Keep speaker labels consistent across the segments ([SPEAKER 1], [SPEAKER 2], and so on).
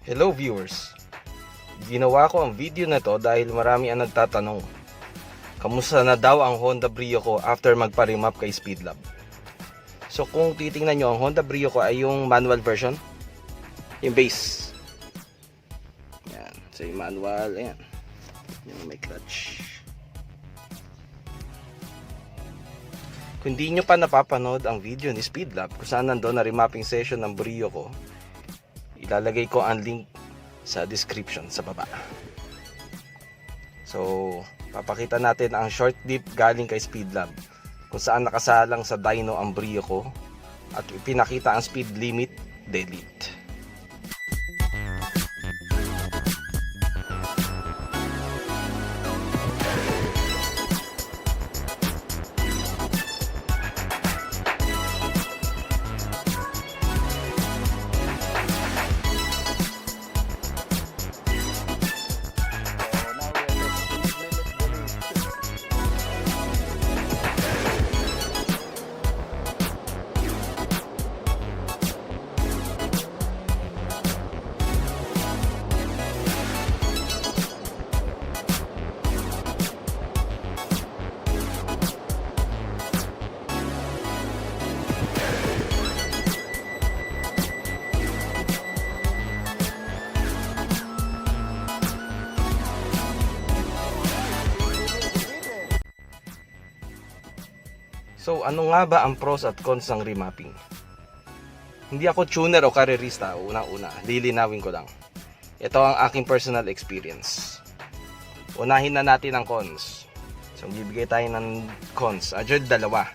[SPEAKER 1] Hello viewers! Ginawa ko ang video na to dahil marami ang nagtatanong kamusta na daw ang Honda Brio ko after magpa-remap kay Speedlab. So kung titingnan nyo, ang Honda Brio ko ay yung manual version, yung base. Yan. So yung manual, ayan, yung may clutch. Kung di nyo pa napapanood ang video ni Speedlab kung saan nandun na remapping session ng Brio ko, ilalagay ko ang link sa description sa baba. So, papakita natin ang short clip galing kay Speedlab kung saan nakasalang sa dyno ang Brio ko at pinakita ang speed limit delete. So ano nga ba ang pros at cons ng remapping? Hindi ako tuner o karerista, unang-una, lilinawin ko lang. Ito ang aking personal experience. Unahin na natin ang cons. So bibigay tayo ng cons. Adjud dalawa.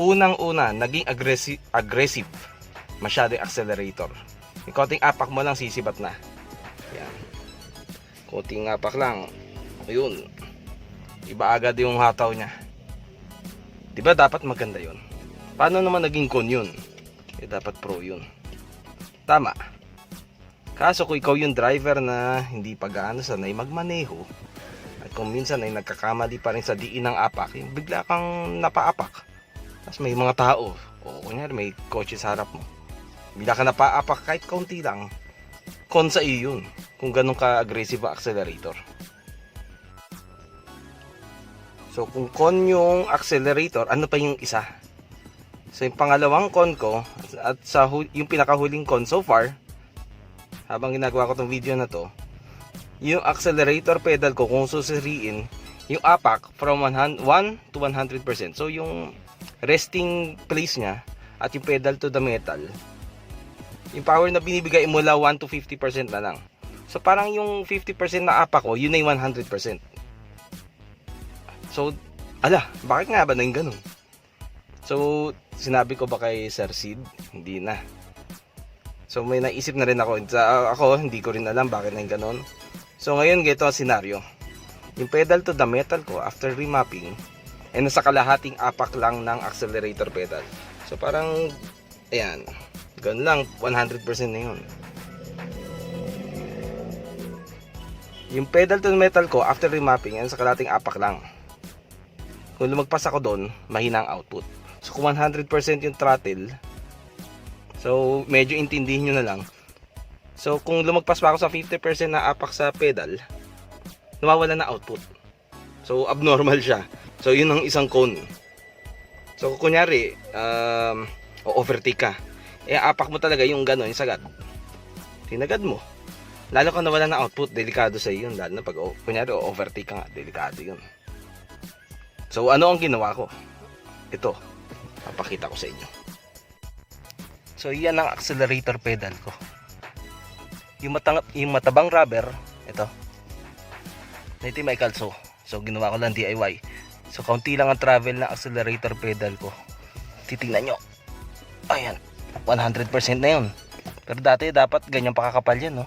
[SPEAKER 1] Unang-una, naging aggressive. Masyadong accelerator. Yung konting apak mo lang sisibat na. Yan. Konting apak lang. Ayun. Iba agad yung hataw niya. Diba dapat maganda yun? Paano naman naging con yun? Eh dapat pro yun. Tama. Kaso kung ikaw yung driver na hindi pa gaano sanay magmaneho at kung minsan ay nagkakamali pa rin sa diin ng apak, yung bigla kang napaapak. Tapos may mga tao, o kunyari may kotse sa harap mo, bigla ka napaapak kahit kaunti lang, con sa iyo yun kung ganun ka aggressive ang accelerator. So kung con yung accelerator, ano pa yung isa? So yung pangalawang con ko at yung pinakahuling con so far, habang ginagawa ko tong video na to, yung accelerator pedal ko kung susuriin, yung apak from 1 to 100%. So yung resting place niya at yung pedal to the metal, yung power na binibigay mula 1 to 50% na lang. So parang yung 50% na apak ko, yun na yung 100%. So, bakit nga ba naging ganun? So, sinabi ko ba kay Sir Sid? Hindi na. So, may naisip na rin ako. Ako, hindi ko rin alam bakit naging ganun. So, ngayon, ganito ang senaryo. Yung pedal to the metal ko, after remapping, ay nasa kalahating apak lang ng accelerator pedal. So, parang, ayan, ganun lang, 100% na yun. Yung pedal to the metal ko, after remapping, ay nasa kalahating apak lang. Kung lumagpas ako doon, mahina ang output. So kung 100% yung throttle, so medyo intindihin nyo na lang. So kung lumagpas pa ako sa 50% na apak sa pedal, nawawala na output. So abnormal siya. So yun ang isang con. So kunyari, overtake ka. Apak mo talaga yung gano'n, yung sagad. Tinagad mo. Lalo kung nawala na output, delikado sa iyo yun. Lalo na pag kunyari overtake ka nga, delikado yun. So ano ang ginawa ko? Ito, papakita ko sa inyo. So yan ang accelerator pedal ko. Yung matabang rubber, ito. Ito may kalso. So ginawa ko lang DIY. So kaunti lang ang travel ng accelerator pedal ko. Titingnan nyo. Ayan, 100% na yun. Pero dati dapat ganyan pakakapal yan, no?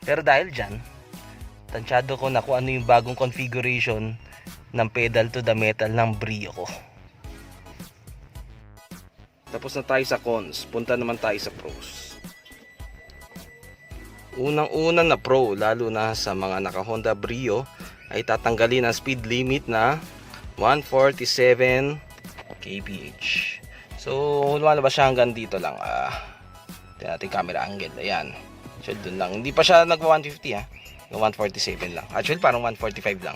[SPEAKER 1] Pero dahil dyan, tansyado ko na kung ano yung bagong configuration ng pedal to the metal ng Brio ko. Tapos na tayo sa cons, punta naman tayo sa pros. Unang-una na pro, lalo na sa mga naka Honda Brio, ay tatanggalin ang speed limit na 147 kph. So lumalabas siya hanggang dito lang. Tingnan natin camera angle. Ayan. So, dun lang. Hindi pa siya nagwa 150 ha. Yung 147 lang. Actually, parang 145 lang.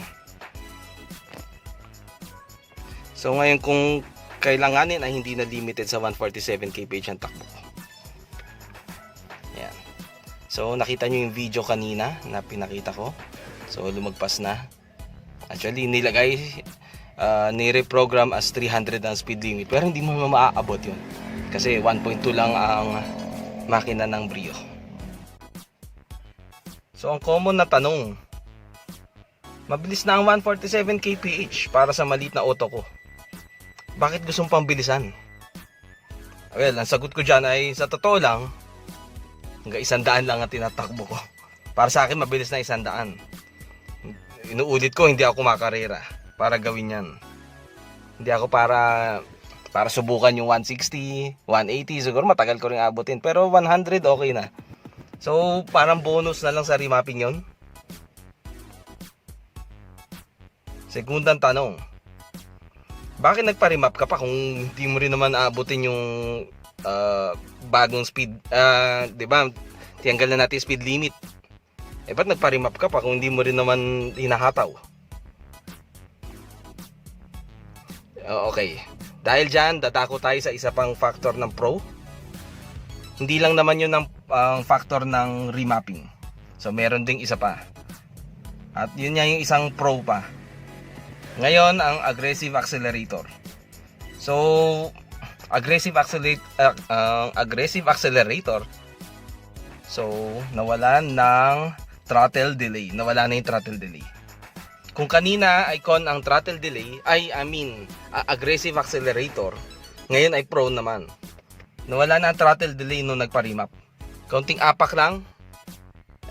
[SPEAKER 1] So, ngayon kung kailanganin ay hindi na limited sa 147 kph ang takbo. Ayan. So, nakita nyo yung video kanina na pinakita ko. So, lumagpas na. Actually, nilagay, ni-reprogram as 300 ang speed limit. Pero hindi mo maaabot yun. Kasi 1.2 lang ang makina ng Brio. So, ang common na tanong, mabilis na ang 147 kph para sa maliit na auto ko. Bakit gusto mong pambilisan? Well, ang sagot ko dyan ay, sa totoo lang, hanggang 100 lang ang tinatakbo ko. Para sa akin, mabilis na 100. Inuulit ko, hindi ako kumakarera para gawin yan. Hindi ako para subukan yung 160, 180. Siguro matagal ko rin abutin. Pero 100, okay na. So, parang bonus na lang sa remapping yon. Segundang tanong, bakit nagpa-remap ka pa kung hindi mo rin naman aabutin yung bagong speed? Diba? Tiyanggal na natin speed limit. Ba't nagpa-remap ka pa kung hindi mo rin naman hinahataw? Okay. Dahil dyan, dadako tayo sa isa pang factor ng Pro. Hindi lang naman yun ang factor ng remapping. So, meron ding isa pa. At yun nga yung isang Pro pa. Ngayon, ang aggressive accelerator. So, aggressive accelerator. So, nawalan ng throttle delay. Nawala na yung throttle delay. Kung kanina ay con ang throttle delay, aggressive accelerator, ngayon ay Pro naman. Nawala na ang throttle delay nung nagpa-remap. Kaunting apak lang,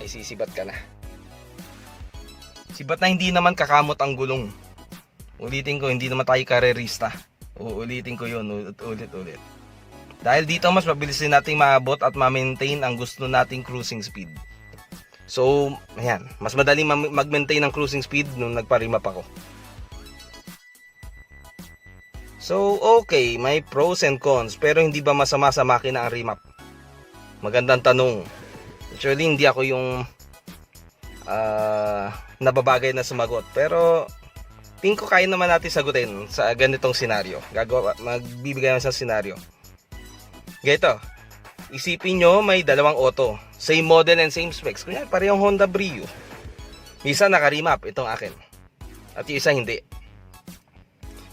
[SPEAKER 1] ay sisibat ka na. Sibat na hindi naman kakamot ang gulong. Ulitin ko, hindi naman tayo karerista. Uulitin ko yun, ulit. Dahil dito mas mabilis din nating maabot at ma-maintain ang gusto nating cruising speed. So, ayan, mas madaling mag-maintain ang cruising speed nung nagpa-remap ako. So, okay, may pros and cons, pero hindi ba masama sa makina ang remap? Magandang tanong. Actually, hindi ako yung nababagay na sumagot, pero tingin ko kaya naman natin sagutin sa ganitong senaryo. Magbibigay naman sa senaryo. Ganito, isipin nyo may dalawang auto, same model and same specs. Kunyari parehong Honda Brio. Isa naka-remap, itong akin. At yung isa hindi.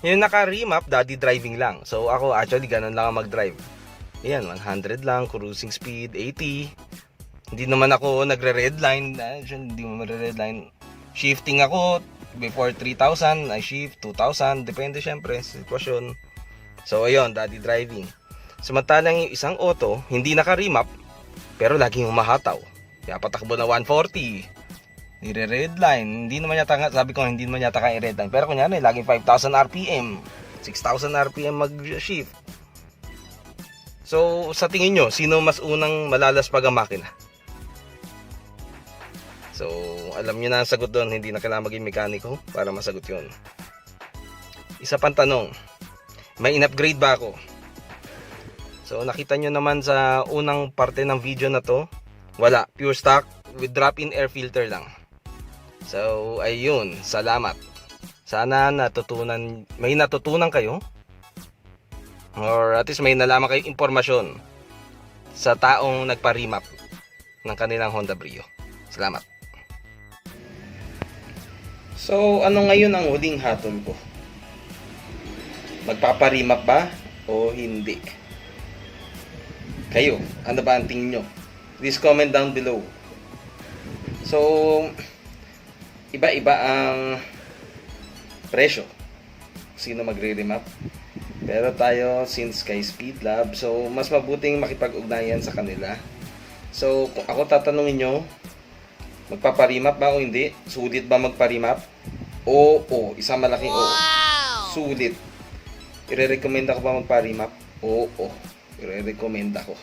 [SPEAKER 1] Yung naka-remap, daddy driving lang. So ako actually ganun lang mag-drive. Ayan, 100 lang, cruising speed, 80. Hindi naman ako nagre-redline. Hindi mo magre-redline. Shifting ako, before 3,000, I shift 2,000. Depende syempre sa sitwasyon. So ayun, daddy driving. Samantalang yung isang auto, hindi naka-remap, pero laging humahataw. Kaya patakbo na 140. Nire-redline. Hindi naman yata, sabi ko hindi naman yata kaya i-redline. Pero kunyari, laging 5,000 RPM. 6,000 RPM mag-shift. So, sa tingin nyo, sino mas unang malalaspag ang makina? So, alam nyo na ang sagot doon. Hindi na kailangan maging mekaniko para masagot yun. Isa pang tanong, may in-upgrade ba ako? So, nakita nyo naman sa unang parte ng video na to, wala. Pure stock with drop-in air filter lang. So, ayun. Salamat. Sana may natutunan kayo. Or at least may nalaman kayong impormasyon sa taong nagpa-remap ng kanilang Honda Brio. Salamat. So, ano ngayon ang huling hatol ko? Magpapa-remap ba o hindi? Kayo, ano ba ang tingin nyo? Please comment down below. So, iba-iba ang presyo. Sino magre-remap? Pero tayo, since kay Speed Lab, so mas mabuting makipag-ugnayan sa kanila. So, kung ako tatanungin nyo, magpapa-remap ba o hindi? Sulit ba magpa-remap? Oo, isang malaking oo. Sulit. Ire-recommend ako ba magpa-remap? Oo, ire-recommend ako.